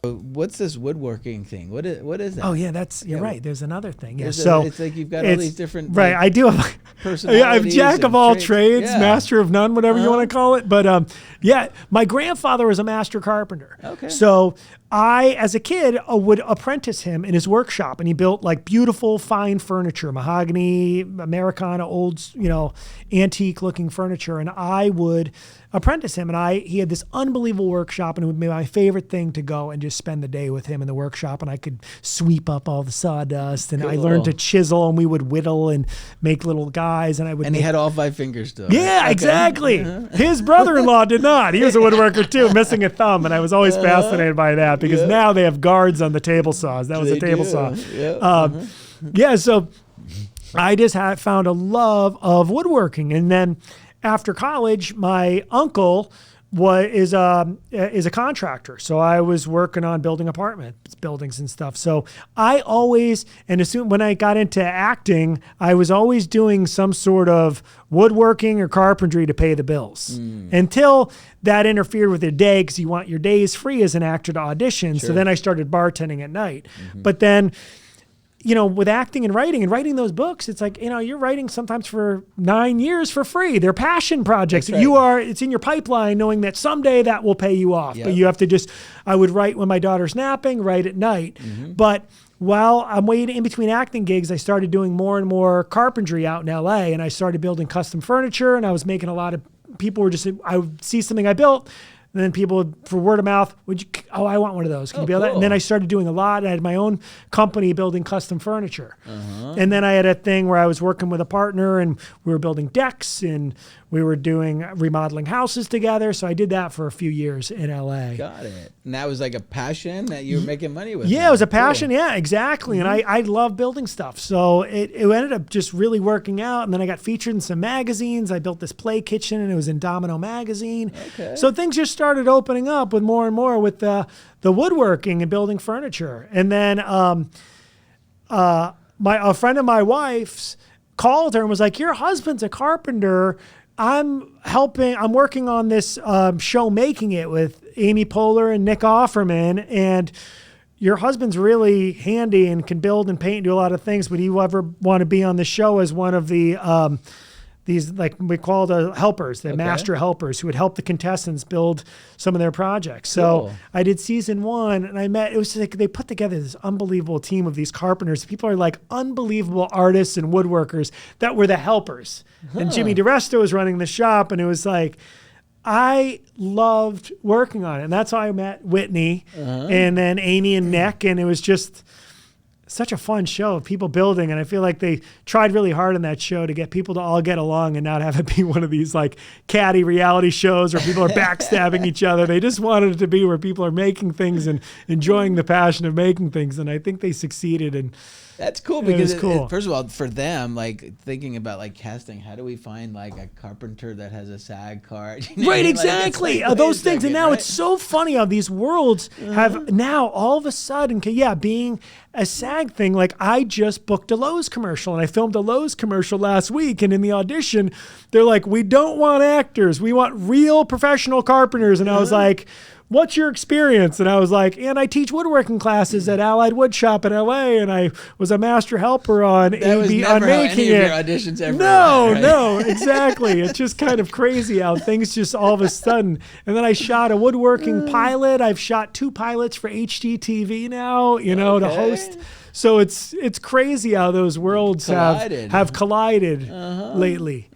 What's this woodworking thing? What is that? Oh yeah, you're right. There's another thing. Yeah, it's like you've got all these different right. I do have I'm jack of all trades, master of none, whatever you want to call it. But my grandfather was a master carpenter. Okay. So I, as a kid, would apprentice him in his workshop, and he built like beautiful, fine furniture, mahogany, Americana, old, antique-looking furniture, and I would apprentice him. And he had this unbelievable workshop, and it would be my favorite thing to go and just spend the day with him in the workshop, and I could sweep up all the sawdust, and I learned to chisel, and we would whittle and make little guys, and he had all 5 fingers still. Yeah, right? Exactly. His brother-in-law did not. He was a woodworker too, missing a thumb, and I was always fascinated by that because now they have guards on the table saws. That was a table saw. Yep. So I just found a love of woodworking, and then after college, my uncle is a contractor. So I was working on building apartment buildings and stuff. So I always, and when I got into acting, I was always doing some sort of woodworking or carpentry to pay the bills until that interfered with your day, because you want your days free as an actor to audition. Sure. So then I started bartending at night. But then, with acting and writing those books, it's like, you're writing sometimes for 9 years for free. They're passion projects. That's right. It's in your pipeline knowing that someday that will pay you off. Yep. But you have to I would write when my daughter's napping, write at night. But while I'm waiting in between acting gigs, I started doing more and more carpentry out in LA, and I started building custom furniture, and I was making I would see something I built, and then people would, for word of mouth, I want one of those. Can you build that? And then I started doing a lot. I had my own company building custom furniture. And then I had a thing where I was working with a partner, and we were building decks, and we were remodeling houses together. So I did that for a few years in LA. Got it. And that was like a passion that you were making money with. Yeah, it was a passion. Cool. Yeah, exactly. And I love building stuff. So it ended up just really working out. And then I got featured in some magazines. I built this play kitchen, and it was in Domino magazine. Okay. So things just started opening up with more and more with the woodworking and building furniture. And then a friend of my wife's called her and was like, "Your husband's a carpenter. I'm working on this show, Making It, with Amy Poehler and Nick Offerman, and your husband's really handy and can build and paint and do a lot of things. Would you ever want to be on the show as one of the these, like we call the helpers, the master helpers, who would help the contestants build some of their projects?" So I did season 1, and it was like they put together this unbelievable team of these carpenters. People are like unbelievable artists and woodworkers that were the helpers. And Jimmy DiResto was running the shop, and it was like, I loved working on it. And that's how I met Whitney and then Amy and Nick. And it was just such a fun show of people building. And I feel like they tried really hard on that show to get people to all get along and not have it be one of these like catty reality shows where people are backstabbing each other. They just wanted it to be where people are making things and enjoying the passion of making things. And I think they succeeded. And that's cool, because first of all, for them, like thinking about like casting, how do we find like a carpenter that has a SAG card? Right, exactly. Like, those things. And now it's so funny how these worlds have now all of a sudden, being a SAG thing. Like I just booked a Lowe's commercial, and I filmed a Lowe's commercial last week. And in the audition, they're like, "We don't want actors. We want real professional carpenters." And I was like, "What's your experience?" And I was like, "And I teach woodworking classes at Allied Woodshop in LA, and I was a master helper on That was never on how Making any of It." your auditions ever No, exactly. It's just kind of crazy how things just all of a sudden. And then I shot a woodworking pilot. I've shot 2 pilots for HGTV now, to host. So it's crazy how those worlds have collided lately.